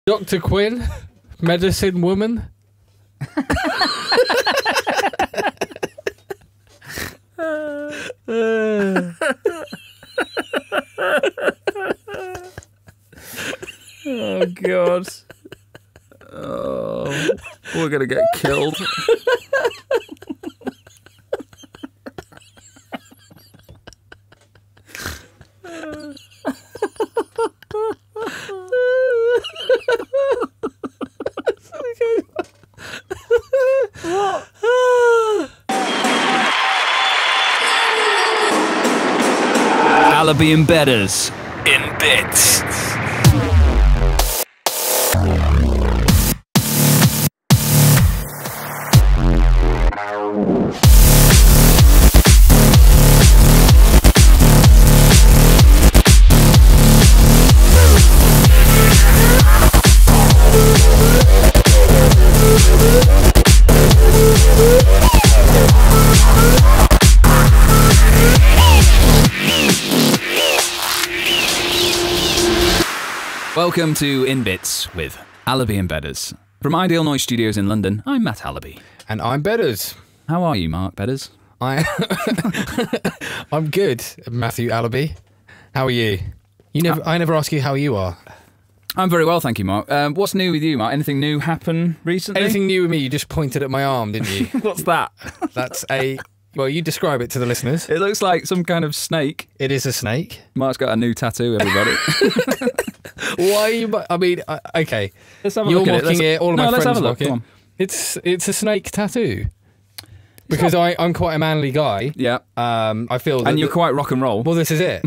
Dr. Quinn, medicine woman. Oh, God. Oh, we're going to get killed. Allaby Bedders in bits. Welcome to In Bits with Allaby Bedders. From Ideal Noise Studios in London, I'm Matt Allaby. And I'm Bedders. How are you, Mark Bedders? I'm good, Matthew Allaby. How are you? I never ask you how you are. I'm very well, thank you, Mark. What's new with you, Mark? Anything new happen recently? Anything new with me? You just pointed at my arm, didn't you? What's that? That's a... Well, you describe it to the listeners. It looks like some kind of snake. It is a snake. Mark's got a new tattoo, everybody. Why are you... I mean, okay. Let's have a You're look at mocking it. All of my let's friends have a look. mock it. Come on. It's a snake tattoo. Because I'm quite a manly guy. Yeah. I feel that... And you're quite rock and roll. Well, this is it.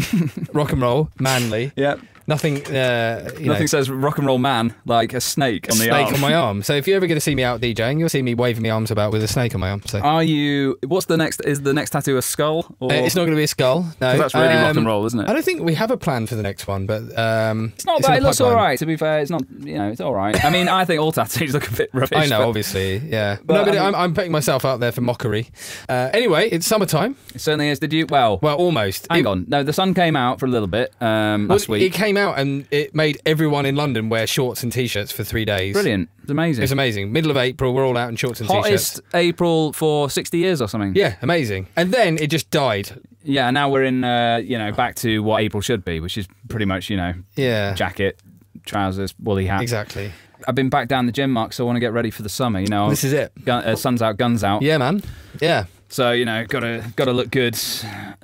Rock and roll, manly. Yeah. Nothing... Nothing says rock and roll man like a snake on the arm. Snake on my arm. So if you're ever going to see me out DJing, you'll see me waving my arms about with a snake on my arm. So. Are you... What's the next... Is the next tattoo a skull? Or... It's not going to be a skull, no. That's really rock and roll, isn't it? I don't think we have a plan for the next one, but... it's not bad. It looks all right, to be fair. It's not... You know, it's all right. I mean, I think all tattoos look a bit rubbish. I know, obviously, yeah. But I'm putting myself out there for mockery. Anyway, it's summertime. It certainly is. Did you... Well, almost. Hang on. No, the sun came out for a little bit last week. It came out and it made everyone in London wear shorts and T-shirts for 3 days. Brilliant. It's amazing. It's amazing. Middle of April, we're all out in shorts and T-shirts. Hottest April for 60 years or something. Yeah, amazing. And then it just died. Yeah, now we're in, back to what April should be, which is pretty much, jacket, trousers, woolly hat. Exactly. I've been back down the gym, Mark, so I want to get ready for the summer. This is it. Sun's out, guns out. Yeah, man. Yeah. So, gotta look good.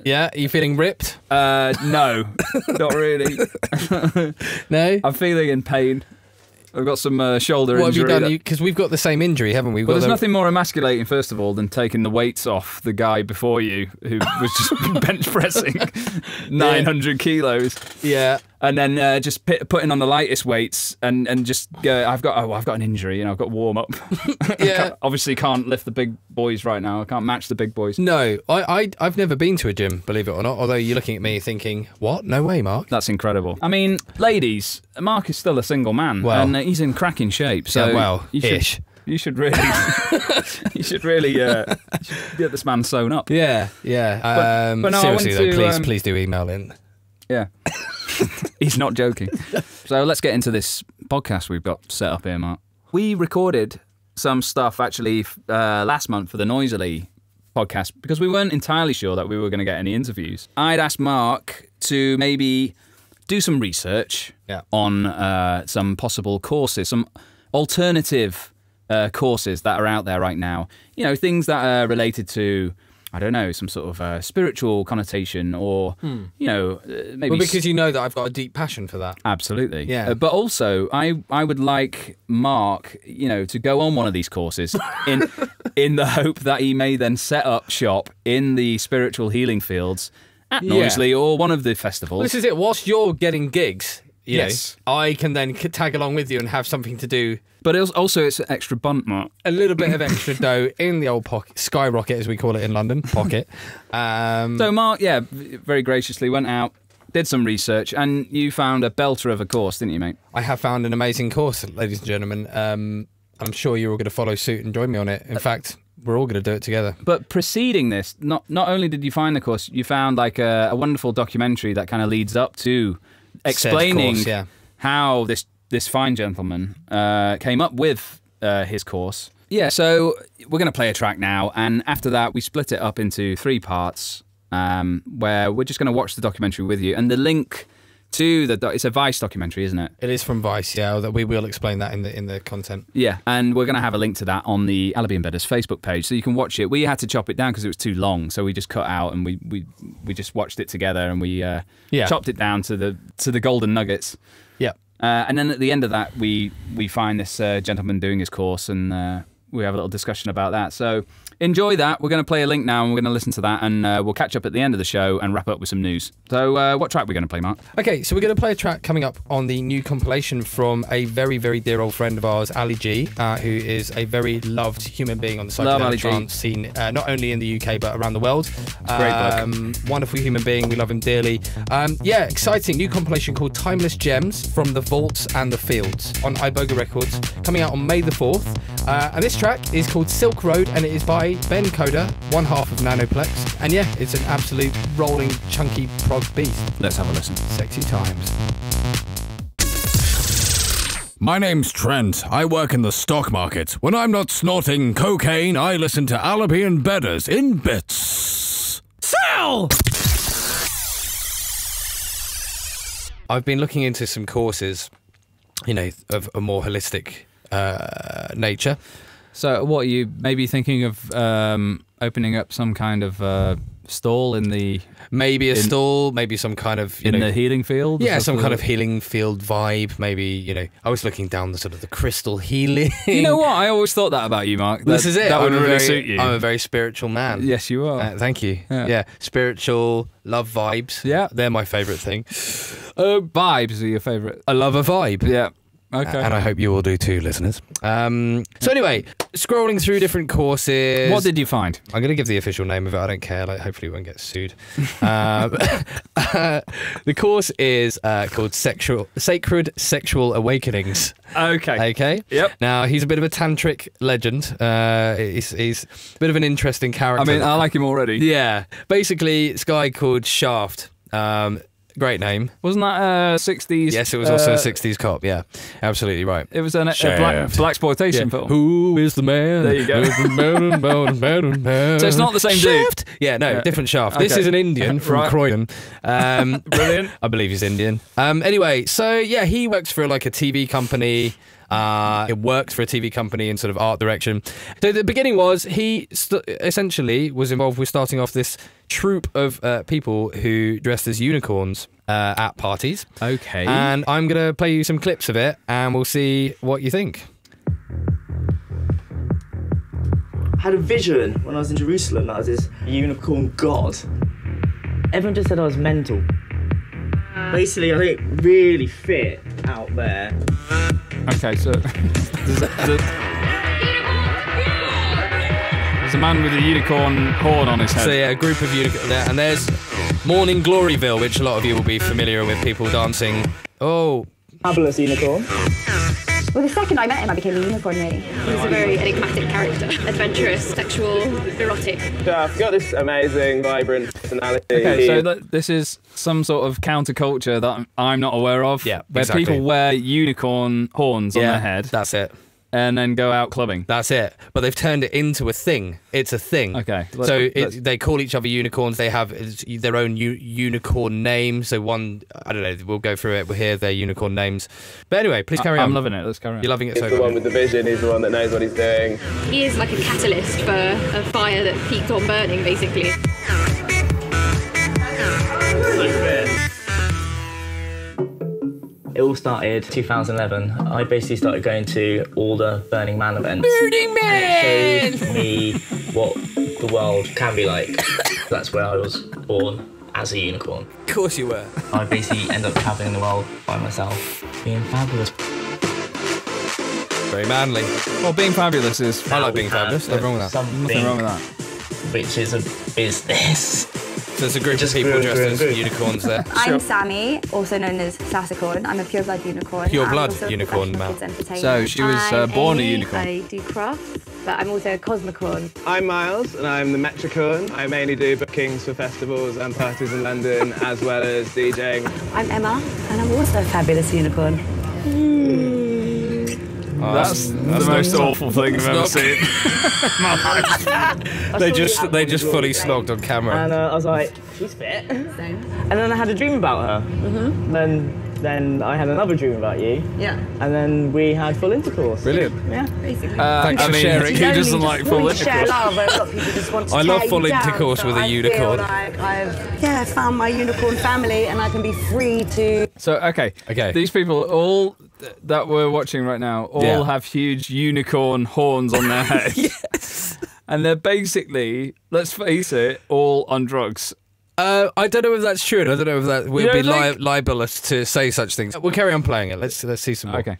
Yeah, are you feeling ripped? No, not really. No? I'm feeling in pain. I've got some shoulder injury. What have you done? Because we've got the same injury, haven't we? There's nothing more emasculating, first of all, than taking the weights off the guy before you who was just bench pressing 900 kilos. Yeah. And then just putting on the lightest weights and just go, I've got an injury, I've got to warm up. Yeah. Obviously can't lift the big boys right now. I can't match the big boys. No, I've never been to a gym, believe it or not, although you're looking at me thinking, what? No way, Mark. That's incredible. I mean, ladies, Mark is still a single man, and he's in cracking shape. So ish. You should really, get this man sewn up. Yeah. But no, seriously though, please do email in. Yeah. He's not joking. So let's get into this podcast we've got set up here, Mark. We recorded some stuff actually last month for the Noisily podcast because we weren't entirely sure that we were going to get any interviews. I'd asked Mark to maybe do some research on some possible courses, some alternative courses that are out there right now. Things that are related to, I don't know, some sort of spiritual connotation or, maybe... Well, because you know that I've got a deep passion for that. Absolutely. Yeah. But also, I would like Mark, to go on one of these courses in the hope that he may then set up shop in the spiritual healing fields at Noisily or one of the festivals. Well, this is it. Whilst you're getting gigs, yes, I can then tag along with you and have something to do. But it's an extra bunt, Mark. A little bit of extra dough in the old pocket, skyrocket as we call it in London, pocket. So Mark, very graciously went out, did some research, and you found a belter of a course, didn't you, mate? I have found an amazing course, ladies and gentlemen. I'm sure you're all going to follow suit and join me on it. In fact, we're all going to do it together. But preceding this, not only did you find the course, you found like a wonderful documentary that kind of leads up to explaining how this this fine gentleman came up with his course. Yeah, so we're going to play a track now, and after that we split it up into 3 parts where we're just going to watch the documentary with you. And the link to it's a Vice documentary, isn't it? It is from Vice, yeah. We will explain that in the content. Yeah, and we're going to have a link to that on the Allaby Bedders Facebook page, so you can watch it. We had to chop it down because it was too long, so we just cut out and we just watched it together, and we chopped it down to the golden nuggets. Yeah. And then at the end of that, we find this gentleman doing his course, and we have a little discussion about that. So enjoy that. We're going to play a link now, and we're going to listen to that, and we'll catch up at the end of the show and wrap up with some news. So what track are we going to play, Mark? Okay, so we're going to play a track coming up on the new compilation from a very, very dear old friend of ours, Allaby, who is a very loved human being on the psychedelic trance scene, not only in the UK but around the world. Great book. Wonderful human being. We love him dearly. Yeah, exciting new compilation called Timeless Gems from the Vaults and the Fields on Iboga Records, coming out on May the 4th. And this track is called Silk Road, and it is by Ben Coda, one half of Nanoplex. And yeah, it's an absolute rolling, chunky prog beast. Let's have a listen. Sexy times. My name's Trent. I work in the stock market. When I'm not snorting cocaine, I listen to Allaby and Bedders in bits. Sell! I've been looking into some courses, of a more holistic nature. So what are you maybe thinking of opening up some kind of stall in the... Maybe a stall, maybe some kind of... in the healing field? Yeah, some kind of healing field vibe. Maybe, I was looking down the sort of the crystal healing. You know what? I always thought that about you, Mark. This is it. That would really suit you. I'm a very spiritual man. Yes, you are. Thank you. Yeah. Spiritual, love vibes. Yeah. They're my favourite thing. Vibes are your favourite. I love a vibe. Yeah. Okay. And I hope you all do too, listeners. So anyway, scrolling through different courses. What did you find? I'm going to give the official name of it. I don't care. Hopefully we won't get sued. The course is called Sacred Sexual Awakenings. Okay. Okay? Yep. Now, he's a bit of a tantric legend. He's a bit of an interesting character. I mean, I like him already. Yeah. Basically, this guy called Shaft. Great name. Wasn't that 60s? Yes, it was also a 60s cop. Yeah, absolutely right. It was a blaxploitation film. Who is the man? There you go. So it's not the same Shaft? dude? Yeah, no, different Shaft. Okay. This is an Indian from Croydon. Brilliant. I believe he's Indian. Anyway, so yeah, he works for like a TV company. It works for a TV company in sort of art direction. So the beginning was he essentially was involved with starting off this troupe of people who dressed as unicorns at parties. Okay. And I'm going to play you some clips of it and we'll see what you think. I had a vision when I was in Jerusalem that I was this unicorn god. Everyone just said I was mental. Basically, I don't really fit out there. Okay, so there's a man with a unicorn horn on his head. So yeah, a group of unicorns there, and there's Morning Gloryville, which a lot of you will be familiar with, people dancing. Oh, Fabulous unicorn. Well, the second I met him, I became a unicorn, really. He's a very enigmatic character. Adventurous, sexual, erotic. Yeah, I've got this amazing, vibrant personality. Okay, so this is some sort of counterculture that I'm not aware of. Yeah, where exactly. people wear unicorn horns on their head. That's it. And then go out clubbing. That's it. But they've turned it into a thing. It's a thing. Okay. They call each other unicorns. They have their own unicorn name. So one, I don't know, we'll go through it. We'll hear their unicorn names. But anyway, please carry on. I'm loving it. Let's carry on. You're loving it He's so the far. one with the vision, he's the one that knows what he's doing. He is like a catalyst for a fire that keeps on burning, basically. It all started 2011. I basically started going to all the Burning Man events. Burning Man! And it showed me what the world can be like. That's where I was born, as a unicorn. Of course you were. I basically ended up travelling the world by myself, being fabulous. Very manly. Well, being fabulous is... I like being fabulous. Nothing wrong with that. Nothing wrong with that. Which is a business. So there's a group of people dressed as unicorns there. I'm Sammy, also known as Sassicorn. I'm a pure blood unicorn. Pure I'm blood also a unicorn, professional Mal. kids entertainer. So she was I'm born a Amy, unicorn. I do crafts, but I'm also a cosmicorn. I'm Miles, and I'm the Metricorn. I mainly do bookings for festivals and parties in London, as well as DJing. I'm Emma, and I'm also a fabulous unicorn. That's the most awful thing I've ever seen. They just fully snogged on camera. And I was like, she's fit. Same. And then I had a dream about her. Then I had another dream about you. Yeah. And then we had full intercourse. Brilliant. Yeah. Basically. Thanks for sharing. Who doesn't like full We share intercourse? love, and a lot of people just want to I love tear full you down, intercourse so with a I unicorn. feel like I've found my unicorn family, and I can be free to. So, okay. These people, all that we're watching right now, all have huge unicorn horns on their head. Yes. And they're basically, let's face it, all on drugs. I don't know if that's true. And I don't know if that we'll be don't think- libelous to say such things. We'll carry on playing it. Let's see some more. Okay.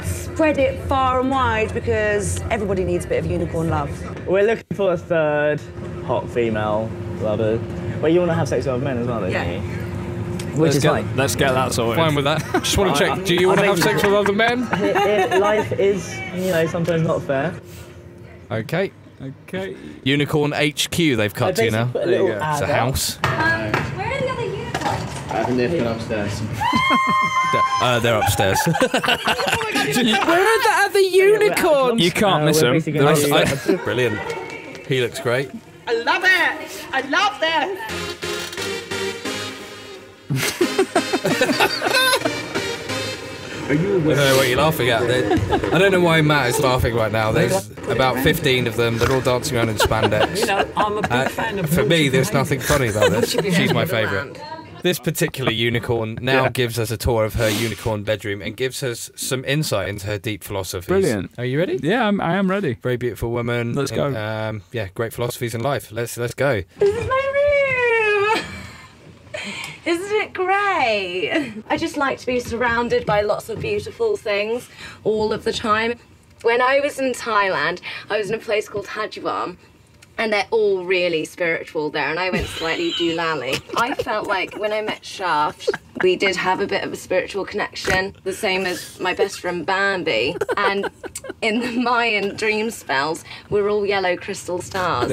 Spread it far and wide because everybody needs a bit of unicorn love. We're looking for a third hot female lover. Well, you want to have sex with other men as well, don't Yeah. you? Which is fine. Let's get that sorted. Fine with that. Just want to check. Do you want to have sex with other men? Life is, sometimes not fair. Okay. Okay. Unicorn HQ. They've cut to you now. Put a little There you go. ad It's a up. house. Where are the other unicorns? I think they've been upstairs. They're upstairs. Where are the other unicorns? You can't miss them. basically gonna do- Brilliant. He looks great. I love it! I love this! I don't know what you're laughing at. I don't know why Matt is laughing right now. There's about 15 of them. They're all dancing around in spandex. I'm a big fan of For me, there's nothing funny about this. She's my favourite. This particular unicorn now gives us a tour of her unicorn bedroom and gives us some insight into her deep philosophies. Brilliant. Are you ready? Yeah, I am ready. Very beautiful woman. Let's go. Yeah, great philosophies in life. Let's go. This is my room! Isn't it great? I just like to be surrounded by lots of beautiful things all of the time. When I was in Thailand, I was in a place called Hajiwam, and they're all really spiritual there, and I went slightly doolally. I felt like when I met Shaft, we did have a bit of a spiritual connection, the same as my best friend Bambi. And in the Mayan dream spells, we're all yellow crystal stars.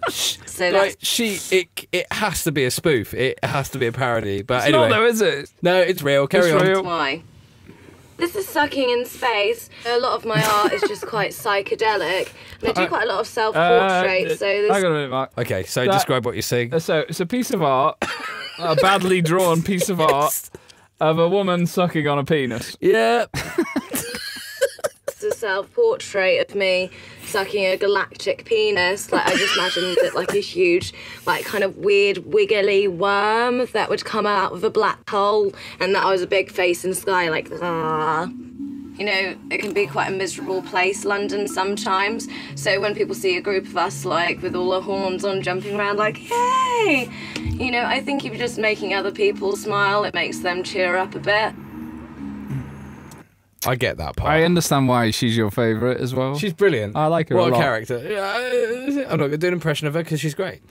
So that's It has to be a spoof. It has to be a parody. But It's anyway, not though, is it? no, it's real. Carry on. real. why. This is sucking in space. A lot of my art is just quite psychedelic. And I do quite a lot of self-portraits, so this... Hang on a minute, Mark. Okay, so That- describe what you're seeing. So it's a piece of art, a badly drawn piece of art of a woman sucking on a penis. Yeah. It's a self-portrait of me sucking a galactic penis. Like, I just imagined it like a huge, like, kind of weird, wiggly worm that would come out of a black hole, and that I was a big face in the sky, like, ah. You know, it can be quite a miserable place, London, sometimes. So when people see a group of us, like, with all the horns on, jumping around, like, hey! You know, I think if you're just making other people smile, it makes them cheer up a bit. I get that part. I understand why she's your favourite as well. She's brilliant. I like her What a lot. character. Yeah, I'm not going to do an impression of her because she's great.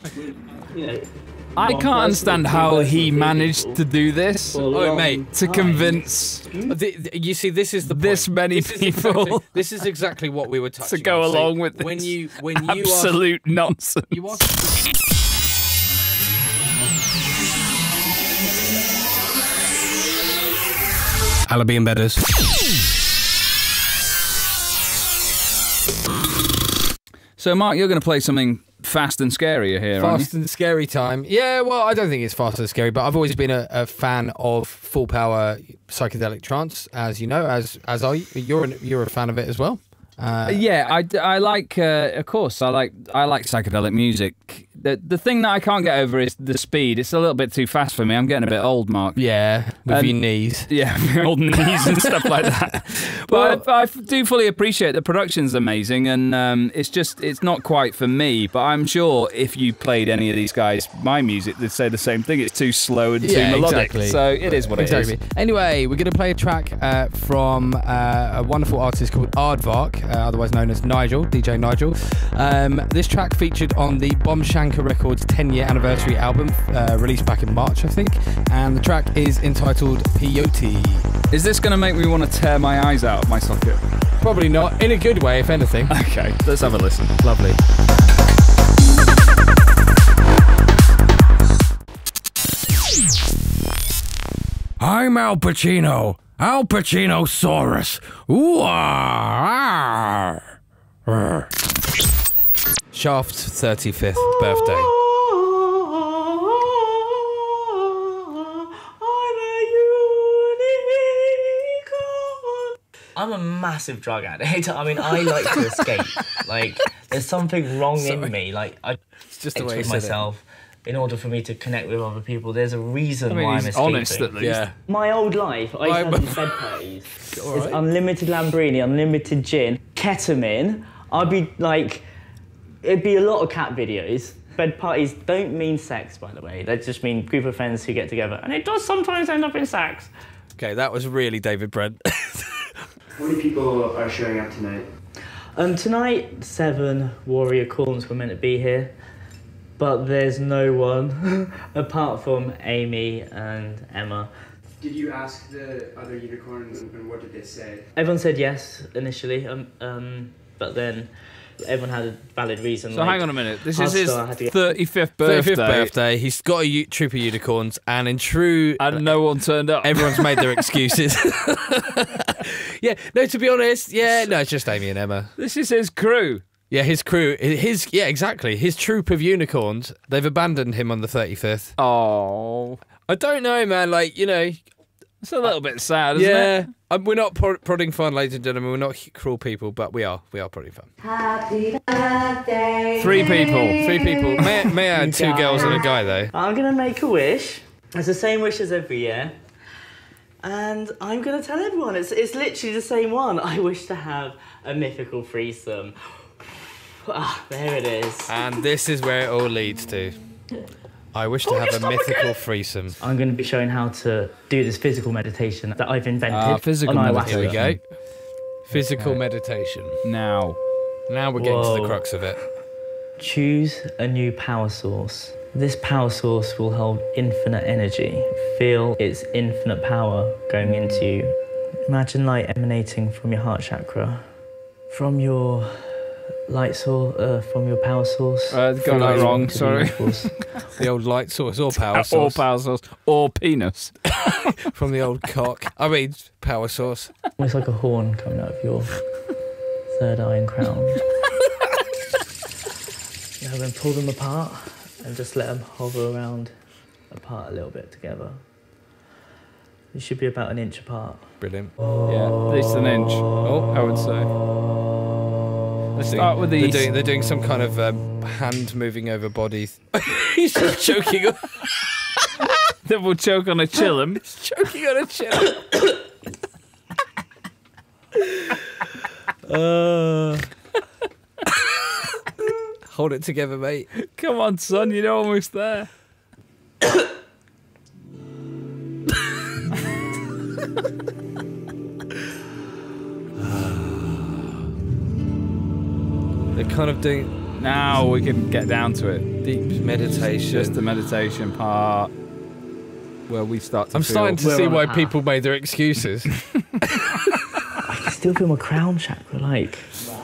I can't understand how he managed to do this. Oh, mate. To convince You see, this is the this point. many This is people exactly, this is exactly what we were touching to go on. So along with this when you absolute nonsense. you are Allaby Bedders. So, Mark, you're going to play something fast and scary here, aren't Fast and scary time. Yeah, well, I don't think it's fast and scary, but I've always been a fan of full power psychedelic trance, as you know, as are you. You're a fan of it as well. Yeah, I like, of course, I like psychedelic music. The thing that I can't get over is the speed. It's a little bit too fast for me. I'm getting a bit old, Mark. Yeah, with your knees. Yeah, old knees and stuff like that. But I do fully appreciate the production's amazing, and it's not quite for me. But I'm sure if you played any of these guys my music, they'd say the same thing. It's too slow and too melodic. Exactly. So it is what it is. Anyway, we're going to play a track from a wonderful artist called Aardvark, otherwise known as Nigel, DJ Nigel. This track featured on the Bomb Shanker Records 10-year anniversary album, released back in March, I think. And the track is entitled Peyote. Is this going to make me want to tear my eyes out of my socket? Probably not, in a good way, if anything. Okay, let's have a listen. Lovely. I'm Al Pacino. Al Pacinosaurus. Ooh, ah, ah. Shaft's 35th birthday. I'm a massive drug addict. I mean, I like to escape. Like, there's something wrong in me. Like, I just the way you with said myself in order for me to connect with other people. There's a reason why I'm escaping. Honest, at least. Yeah. My old life, I used to have these bed parties. It's unlimited Lamborghini, unlimited gin, ketamine. I'd be like, it'd be a lot of cat videos. Bed parties don't mean sex, by the way. They just mean group of friends who get together. And it does sometimes end up in sex. Okay, that was really David Brent. How many people are showing up tonight? Tonight, 7 warrior corns were meant to be here, but there's no one apart from Amy and Emma. Did you ask the other unicorns and what did they say? Everyone said yes initially, but then everyone had a valid reason. So hang on a minute. This is his 35th birthday. 35th birthday. He's got a troop of unicorns, and in true... And no one turned up. Everyone's made their excuses. Yeah, no, to be honest, it's just Amy and Emma. This is his crew. Yeah, his crew, exactly. His troop of unicorns, they've abandoned him on the 35th. Oh. I don't know, man, like, It's a little bit sad, isn't it? We're not prodding fun, ladies and gentlemen. We're not cruel people, but we are prodding fun. Happy birthday. 3 people. 3 people. May I add 2 girls and a guy, though? I'm going to make a wish. It's the same wish as every year. And I'm going to tell everyone, it's literally the same one. I wish to have a mythical threesome. Ah, there it is. And this is where it all leads to. I wish to have a mythical threesome. I'm going to be showing how to do this physical meditation that I've invented. Physical on meditation. Here we go. Physical meditation. Now we're getting to the crux of it. Choose a new power source. This power source will hold infinite energy. Feel its infinite power going into you. Imagine light emanating from your heart chakra, from your light source, from your power source. Got that wrong, sorry. The old light source or power source. Or power source. Or penis. From the old cock. I mean, power source. Almost like a horn coming out of your third eye and crown. Then pull them apart and just let them hover around apart a little bit together. They should be about an inch apart. Brilliant. Yeah, at least an inch. Oh, I would say. Let's start with these. They're doing some kind of hand moving over body. He's just choking. They will choke on a chillum. He's choking on a chillum. Hold it together, mate. Come on, son, you're almost there. They're kind of doing... Now we can get down to it. Deep meditation. Just the meditation part where we start to I'm starting to see why people made their excuses. I can still feel my crown chakra, like...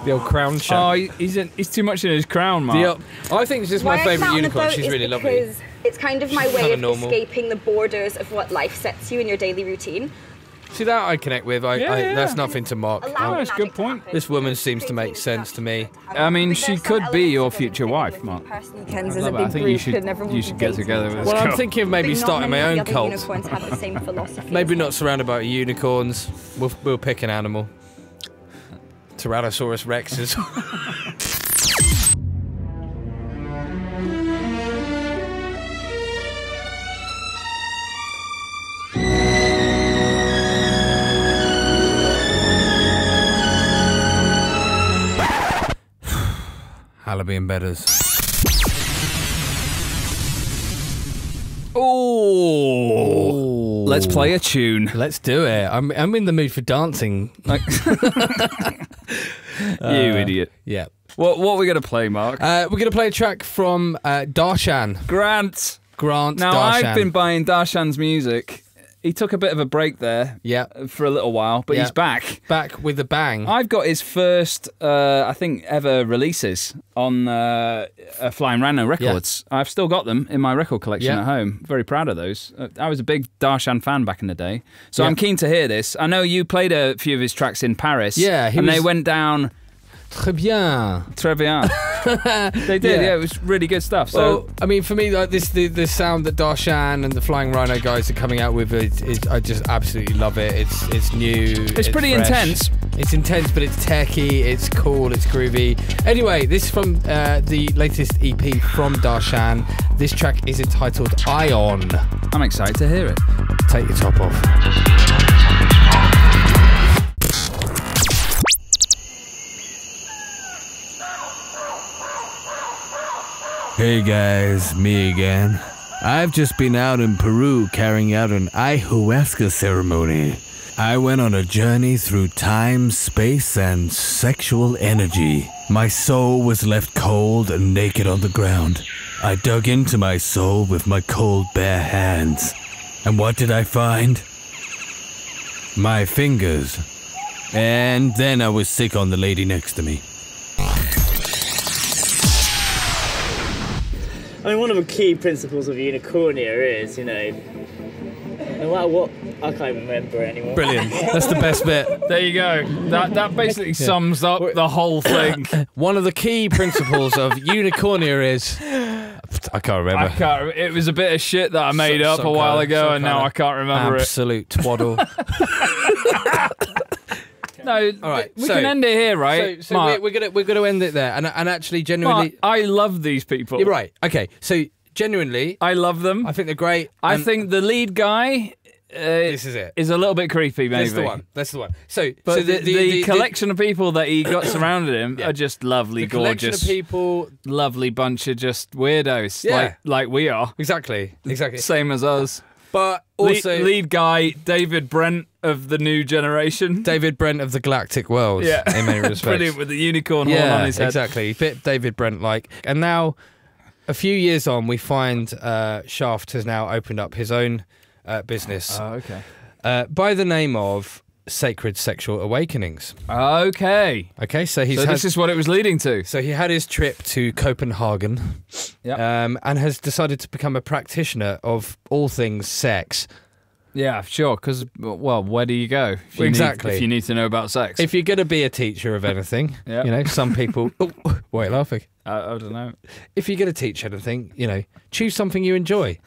The old crown chakra. Oh, he's too much in his crown, Mark. I think it's just my favourite unicorn. She's really lovely. It's kind of my way of escaping the borders of what life sets you in your daily routine. See, that I connect with. That's nothing to mock. That's a good point. This woman seems to make sense to me. I mean, she could be your future wife, Mark. I think you should get together with this Well, I'm girl. thinking of maybe starting my own cult. Maybe not surrounded by unicorns. We'll pick an animal. Tyrannosaurus Rexes. Allaby Bedders. Oh, let's play a tune. Let's do it. I'm in the mood for dancing. You idiot. Yeah. What are we going to play, Mark? We're going to play a track from Darshan. Grant. Now, Now, Darshan. I've been buying Darshan's music. He took a bit of a break there for a little while, but he's back. Back with a bang. I've got his first, I think, ever releases on Flying Rhino Records. I've still got them in my record collection at home. Very proud of those. I was a big Darshan fan back in the day, so I'm keen to hear this. I know you played a few of his tracks in Paris. Yeah, they went down... Très bien. Très bien. They did, it was really good stuff. So, well, I mean, for me, like the sound that Darshan and the Flying Rhino guys are coming out with, I just absolutely love it. It's new. It's pretty fresh. intense. It's intense, but it's techy. It's cool. It's groovy. Anyway, this is from the latest EP from Darshan. This track is entitled Ion. I'm excited to hear it. Take your top off. Hey guys, me again. I've just been out in Peru carrying out an ayahuasca ceremony. I went on a journey through time, space, and sexual energy. My soul was left cold and naked on the ground. I dug into my soul with my cold, bare hands. And what did I find? My fingers. And then I was sick on the lady next to me. I mean, one of the key principles of Unicornia is, you know, no matter what, I can't remember anymore. Brilliant. That's the best bit. There you go. That basically sums up the whole thing. One of the key principles of Unicornia is... I can't remember. It was a bit of shit that I made up a while ago, and now I can't remember absolute twaddle. No, all right. We can end it here, right? So we're gonna end it there, and actually, genuinely, Mark, I love these people. You're right. Okay, so genuinely, I love them. I think they're great. I think the lead guy. This is it. Is a little bit creepy, maybe. That's the one. So, but the collection of people that he got surrounded him are just lovely, gorgeous. Collection of people, lovely bunch of just weirdos, like we are. Exactly. Same as us. But also, lead guy David Brent of the new generation. David Brent of the galactic world. Yeah, in many respects. Brilliant with the unicorn horn on his head. Exactly. Bit David Brent like. And now, a few years on, we find Shaft has now opened up his own business. Oh, okay. By the name of Sacred Sexual Awakenings. Okay. Okay, so this is what it was leading to. So he had his trip to Copenhagen, and has decided to become a practitioner of all things sex. Yeah, sure, because, well, where do you go? If you need to know about sex. If you're going to be a teacher of anything, you know, some people... why are you laughing? I don't know. If you're going to teach anything, you know, choose something you enjoy.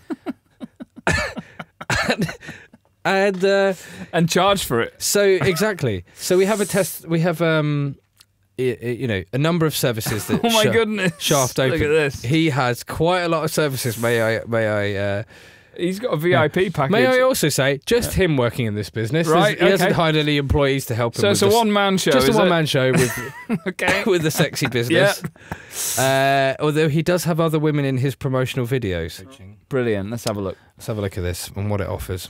And charge for it. So exactly. So we have a test. We have you know, a number of services that. Oh my goodness! Shaft open. Look at this. He has quite a lot of services. May I? He's got a VIP package. May I also say, just him working in this business. Right. He hasn't hired any employees to help him. So it's a one-man show. Just a one-man show with with the sexy business. Although he does have other women in his promotional videos. Brilliant. Let's have a look. Let's have a look at this and what it offers.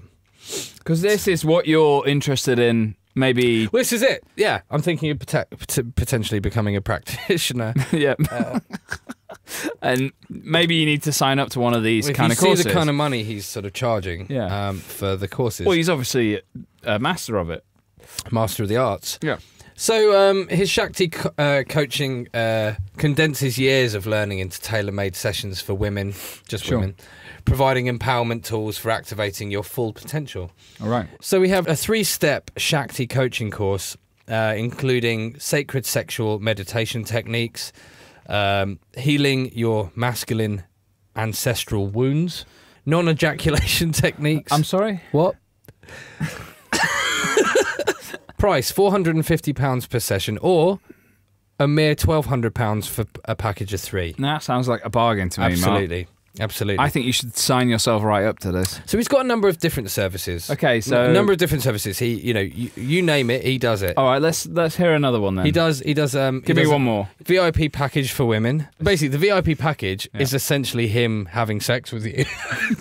Because this is what you're interested in, maybe... Well, this is it. Yeah, I'm thinking of potentially becoming a practitioner. Yeah. And maybe you need to sign up to one of these kind of courses. See the kind of money he's sort of charging for the courses. Well, he's obviously a master of it. Master of the arts. Yeah. So his Shakti coaching condenses years of learning into tailor-made sessions for women, women, providing empowerment tools for activating your full potential. All right. So we have a 3-step Shakti coaching course, including sacred sexual meditation techniques, healing your masculine ancestral wounds, non-ejaculation techniques. I'm sorry? What? Price £450 per session, or a mere £1,200 for a package of 3. That sounds like a bargain to me, Absolutely. Mark. Absolutely. I think you should sign yourself right up to this. So he's got a number of different services. Okay, so a number of different services. He, you know, you name it, he does it. All right, let's hear another one then. He does. Give me one more. VIP package for women. Basically, the VIP package is essentially him having sex with you.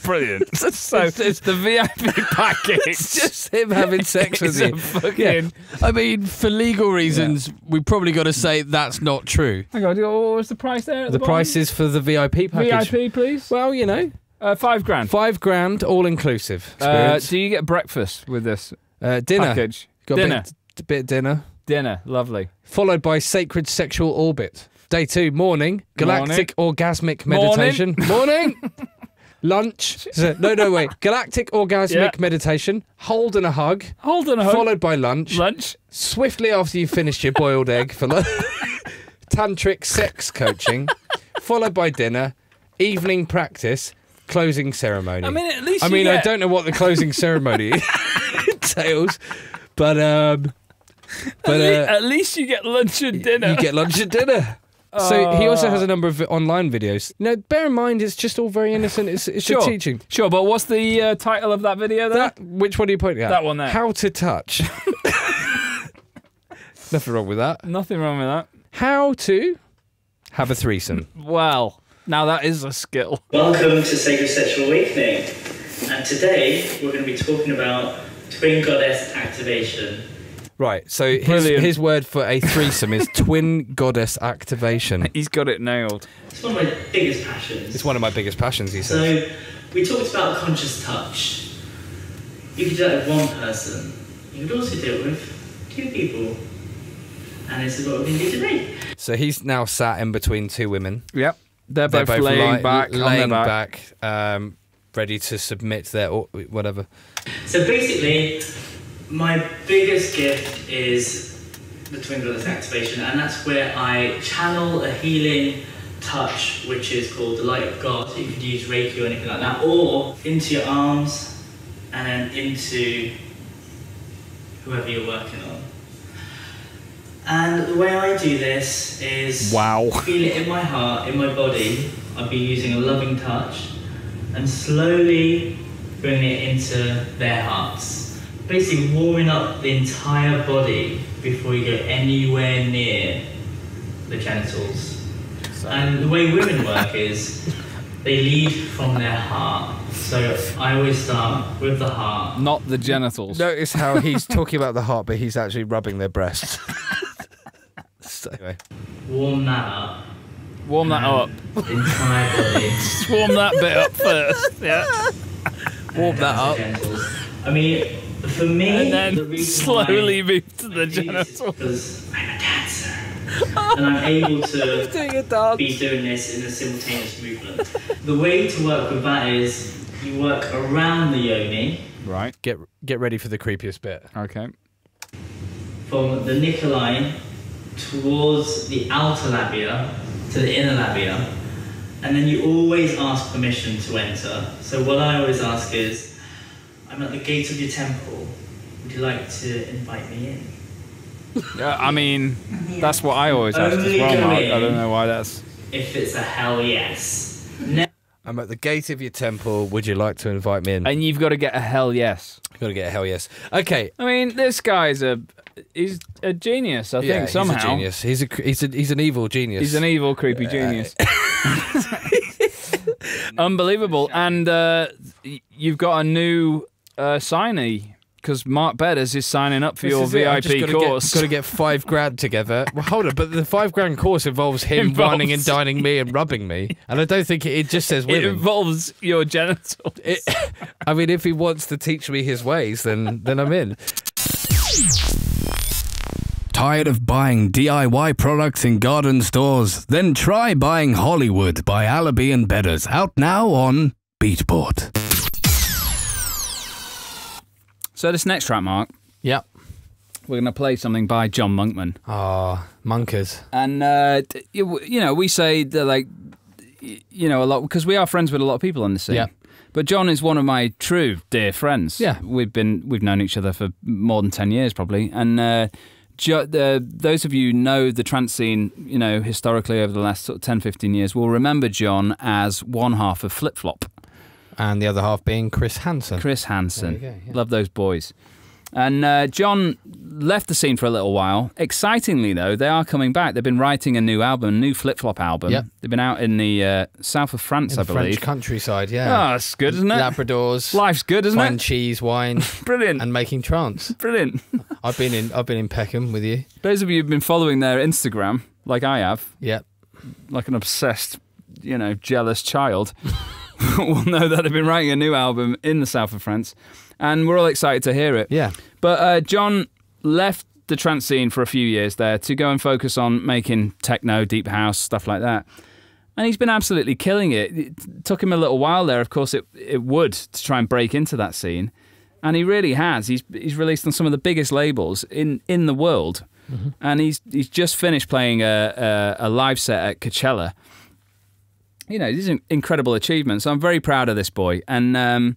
Brilliant. So it's the VIP package. It's just him having sex with you. Fucking... I mean, for legal reasons, we probably got to say that's not true. Hang on, what was the price there? The price is for the VIP package. VIP, please. Well, you know, $5,000. $5,000 all inclusive. Do you get breakfast with this Dinner. package? Got Dinner. A bit of dinner. Dinner. Lovely. Followed by sacred sexual orbit. Day 2, morning. Galactic orgasmic meditation. Morning. Lunch. No, wait. Galactic orgasmic meditation. Hold and a hug. Followed by lunch. Swiftly after you've finished your boiled egg for tantric sex coaching. Followed by dinner. Evening practice. Closing ceremony. I mean, at least I don't know what the closing ceremony entails, but at least you get lunch and dinner. You get lunch and dinner. So he also has a number of online videos. Now, bear in mind, it's just all very innocent. It's Sure. a teaching. Sure, but what's the title of that video there? Which one are you pointing at? That one there. How to touch. Nothing wrong with that. Nothing wrong with that. How to have a threesome. Well, now that is a skill. Welcome to Sacred Sexual Awakening. And today we're going to be talking about twin goddess activation. Right, so his word for a threesome is twin goddess activation. He's got it nailed. It's one of my biggest passions. It's one of my biggest passions, he says. So, we talked about conscious touch. You could do that with one person. You could also do it with 2 people. And this is what we're going to do today. So he's now sat in between 2 women. Yep. They're both laying back on their back. Ready to submit their whatever. So basically, my biggest gift is the twin goddess activation, and that's where I channel a healing touch, which is called the light of God. So you could use Reiki or anything like that, or into your arms and then into whoever you're working on. And the way I do this is feel it in my heart, in my body. I'll be using a loving touch and slowly bring it into their hearts. Basically warming up the entire body before you go anywhere near the genitals. And the way women work is they lead from their heart. So I always start with the heart. Not the genitals. Notice how he's talking about the heart, but he's actually rubbing their breasts. So, anyway. Warm that up. Warm that up. The entire body. Just warm that bit up first. Yeah. Warm that up. I mean, for me, and the then reason slowly why move to the genitals. Because I'm a dancer. And I'm able to be doing this in a simultaneous movement. The way to work with that is you work around the yoni. Right. Get ready for the creepiest bit. Okay. From the nickel towards the outer labia to the inner labia. And then you always ask permission to enter. So what I always ask is, I'm at the gate of your temple. Would you like to invite me in? I mean, that's what I always ask as well, Mark. I don't know why that's... If it's a hell yes. I'm at the gate of your temple. Would you like to invite me in? And you've got to get a hell yes. You've got to get a hell yes. Okay. I mean, this guy's he's a genius, I think, somehow. He's a genius. He's an evil genius. He's an evil, creepy genius. Unbelievable. And you've got a new signee, because Mark Bedders is signing up for your VIP course. Got to get $5,000 together. Well, hold on, but the $5,000 course involves him whining and dining me and rubbing me, and I don't think it just says women. It involves your genitals. I mean, if he wants to teach me his ways, then I'm in. Tired of buying DIY products in garden stores? Then try buying Hollywood by Allaby Bedders, out now on Beatport. So this next track, Mark. Yep. We're going to play something by John Monkman. Ah, Monkers. And, you know, we say that, like, you know, a lot, because we are friends with a lot of people on the scene. Yeah. But John is one of my true dear friends. Yeah. We've known each other for more than 10 years, probably. And those of you who know the trance scene, you know, historically over the last sort of 10, 15 years will remember John as one half of Flip Flop. And the other half being Chris Hansen. Chris Hansen. There you go, yeah. Love those boys. And John left the scene for a little while. Excitingly, though, they are coming back. They've been writing a new album, a new Flip Flop album. Yep. They've been out in the south of France, I believe. French countryside, yeah. Oh, that's good, isn't it? Labradors. Life's good, isn't fine it? Cheese, wine. Brilliant. And making trance. Brilliant. I've been in Peckham with you. Those of you who've been following their Instagram, like I have, Yep. like an obsessed, you know, jealous child, will know that they've been writing a new album in the south of France, and we're all excited to hear it. Yeah. But John left the trance scene for a few years there to go and focus on making techno, deep house, stuff like that. And he's been absolutely killing it. It took him a little while there, of course, it would, to try and break into that scene. And he really has. He's released on some of the biggest labels in the world. Mm-hmm. And he's just finished playing a live set at Coachella. You know, these are incredible achievements. I'm very proud of this boy. And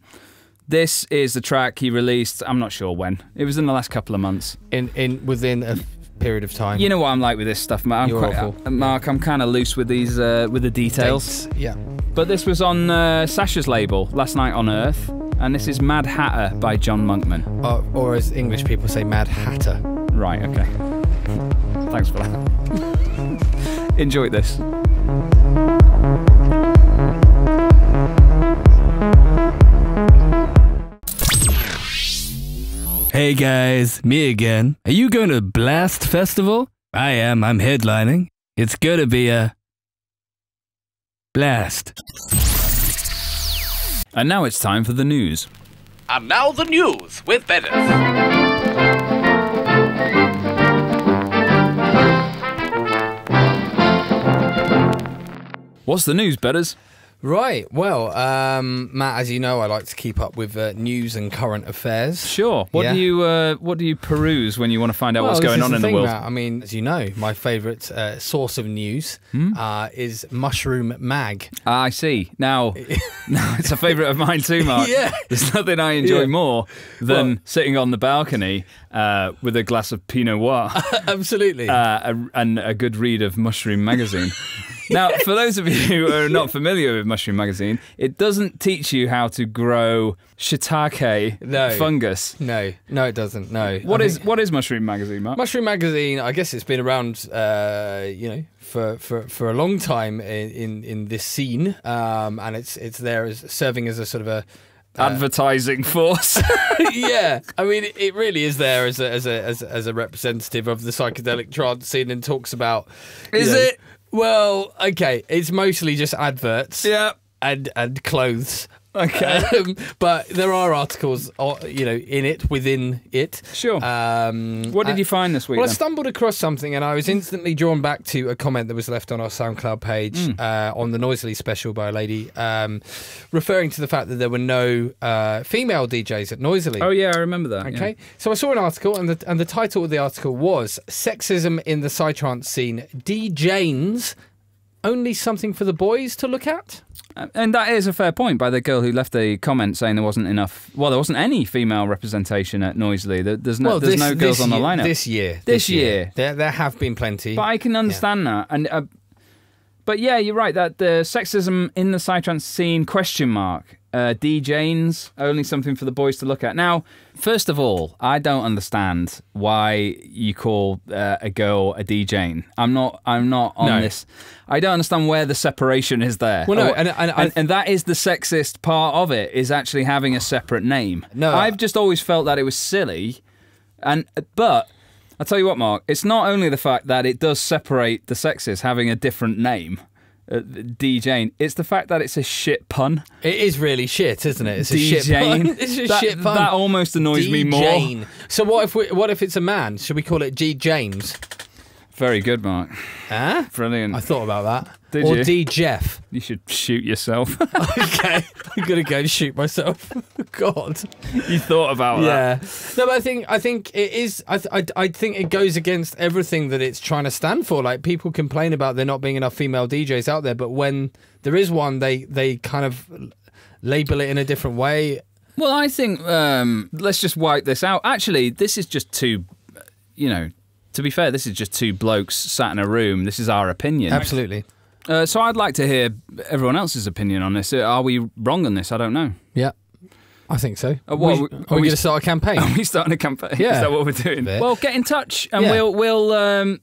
this is the track he released, I'm not sure when. It was in the last couple of months. Within a period of time. You know what I'm like with this stuff, Mark. Mark, I'm kind of loose with these with the details. Dates. Yeah. But this was on Sasha's label, Last Night on Earth, and this is Mad Hatter by John Monkman. Or as English people say, Mad Hatter. Right, okay. Thanks for that. Enjoy this. Hey guys, me again. Are you going to Blast Festival? I am, I'm headlining. It's gonna be a blast. And now it's time for the news. And now the news with Bedders. What's the news, Bedders? Right, well, Matt, as you know, I like to keep up with news and current affairs. Sure. What do you peruse when you want to find out what's going on in the world? Matt, I mean, as you know, my favourite source of news is Mushroom Mag. I see. Now, it's a favourite of mine too, Mark. Yeah. There's nothing I enjoy more than sitting on the balcony with a glass of Pinot Noir. Absolutely. And a good read of Mushroom Magazine. Now, for those of you who are not familiar with Mushroom Magazine, it doesn't teach you how to grow shiitake fungus. No, it doesn't. No. What is Mushroom Magazine, Mark? Mushroom Magazine, I guess it's been around, for a long time in this scene, and it's there as serving as a sort of a advertising force. Yeah, I mean, it really is there as a representative of the psychedelic trance scene, and talks about. Is it? Well, okay, it's mostly just adverts. Yeah. And clothes. Okay. But there are articles, in it, within it. Sure. What did you find this week? Well, then? I stumbled across something, and I was instantly drawn back to a comment that was left on our SoundCloud page on the Noisily special by a lady, referring to the fact that there were no female DJs at Noisily. Oh yeah, I remember that. Okay, yeah. So I saw an article, and the title of the article was "Sexism in the Psytrance Scene: Djane's Only Something for the Boys to Look At." And that is a fair point by the girl who left a comment saying there wasn't enough. Well, there wasn't any female representation at Noisily. There's no girls on the lineup this year. This year, there have been plenty. But I can understand that, and but yeah, you're right that the sexism in the psytrance scene ? Djane's Only Something for the Boys to Look At. Now, first of all, I don't understand why you call a girl a Djane. I'm not on this. I don't understand where the separation is there. Well, no, and that is the sexist part of it, is actually having a separate name. No, I've just always felt that it was silly, but I'll tell you what, Mark, it's not only the fact that it does separate the sexes having a different name, Djane, it's the fact that it's a shit pun. It is really shit, isn't it? It's a shit pun. It's a shit pun. That almost annoys me more. So what if it's a man? Should we call it G. James? Very good, Mark. Huh? Brilliant. I thought about that. Did or you? D. Jeff. You should shoot yourself. Okay, I'm gonna go and shoot myself. God, you thought about that? No, but I think it is. I think it goes against everything that it's trying to stand for. Like, people complain about there not being enough female DJs out there, but when there is one, they kind of label it in a different way. Well, I think let's just wipe this out. Actually, this is just two. To be fair, this is just two blokes sat in a room. This is our opinion. Absolutely. So I'd like to hear everyone else's opinion on this. Are we wrong on this? I don't know. Yeah, I think so. Are we going to start a campaign? Are we starting a campaign? Yeah. Is that what we're doing? Well, get in touch and we'll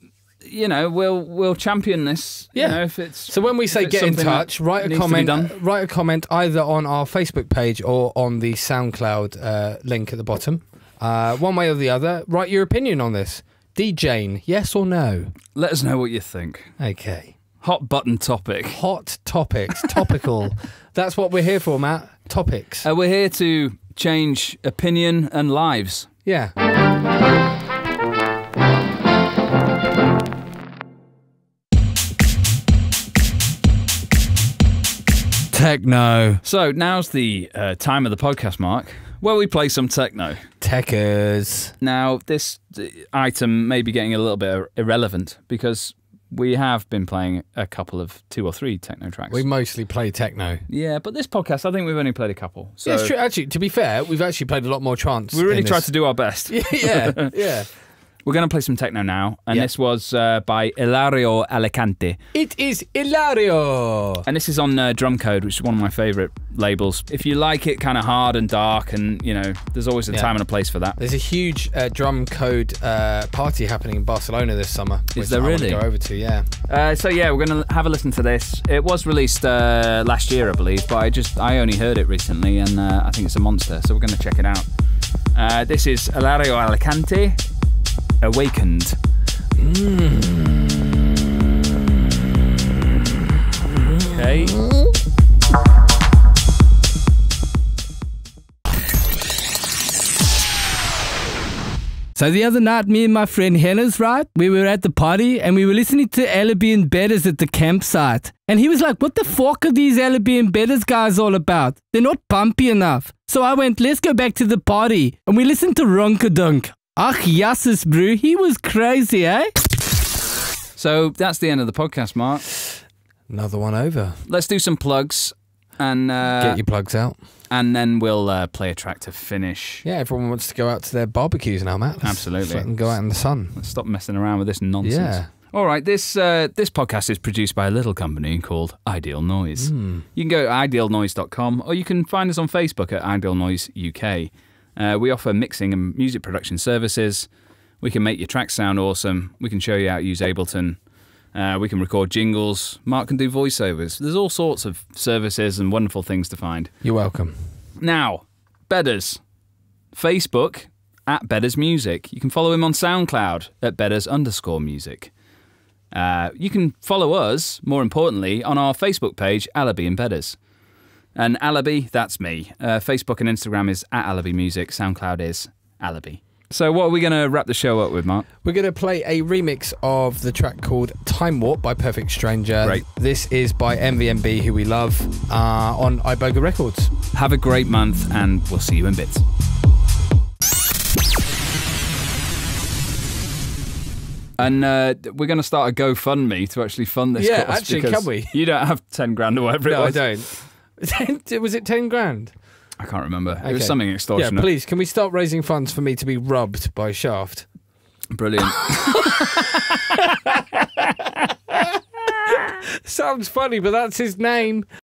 champion this. Yeah. If it's so when we say get in touch, write a comment either on our Facebook page or on the SoundCloud link at the bottom. One way or the other, write your opinion on this. Djane, yes or no? Let us know what you think. Okay. Hot button topic. Hot topics. Topical. That's what we're here for, Matt. Topics. We're here to change opinion and lives. Yeah. Techno. So now's the time of the podcast, Mark, where we play some techno. Techers. Now, this item may be getting a little bit irrelevant because we have been playing a couple of 2 or 3 techno tracks. We mostly play techno. Yeah, but this podcast, I think we've only played a couple. So yeah, it's true. Actually, to be fair, we've actually played a lot more trance. We really tried to do our best. Yeah, yeah. We're going to play some techno now, and this was by Ilario Alicante. It is Ilario! And this is on Drum Code, which is one of my favourite labels. If you like it kind of hard and dark, and, you know, there's always a time and a place for that. There's a huge Drum Code party happening in Barcelona this summer. Is there really? I want to go over to, yeah. So, yeah, we're going to have a listen to this. It was released last year, I believe, but I only heard it recently, and I think it's a monster, so we're going to check it out. This is Ilario Alicante. Awakened. Okay. So the other night, me and my friend Hennes, right? We were at the party and we were listening to Allaby Bedders at the campsite. And he was like, what the fuck are these Allaby Bedders guys all about? They're not bumpy enough. So I went, let's go back to the party. And we listened to Ronkadunk. Ach, yasses, bro. He was crazy, eh? So that's the end of the podcast, Mark. Another one over. Let's do some plugs and get your plugs out. And then we'll play a track to finish. Yeah, everyone wants to go out to their barbecues now, Matt. Absolutely. Let them go out in the sun. Let's stop messing around with this nonsense. Yeah. All right, this podcast is produced by a little company called Ideal Noise. You can go to idealnoise.com or you can find us on Facebook at Ideal Noise UK. We offer mixing and music production services. We can make your tracks sound awesome. We can show you how to use Ableton. We can record jingles. Mark can do voiceovers. There's all sorts of services and wonderful things to find. You're welcome. Now, Bedders. Facebook, at Bedders Music. You can follow him on SoundCloud at Bedders_music. You can follow us, more importantly, on our Facebook page, Allaby Bedders. And Allaby, that's me. Facebook and Instagram is at Allaby Music. SoundCloud is Allaby. So what are we going to wrap the show up with, Mark? We're going to play a remix of the track called Time Warp by Perfect Stranger. Great. This is by MVMB, who we love, on Iboga Records. Have a great month, and we'll see you in bits. And we're going to start a GoFundMe to actually fund this. Yeah, course, actually, can we? You don't have 10 grand or whatever it was. No, I don't. Was it 10 grand? I can't remember. Okay. It was something extortionate. Yeah, please, can we start raising funds for me to be rubbed by Shaft? Brilliant. Sounds funny, but that's his name.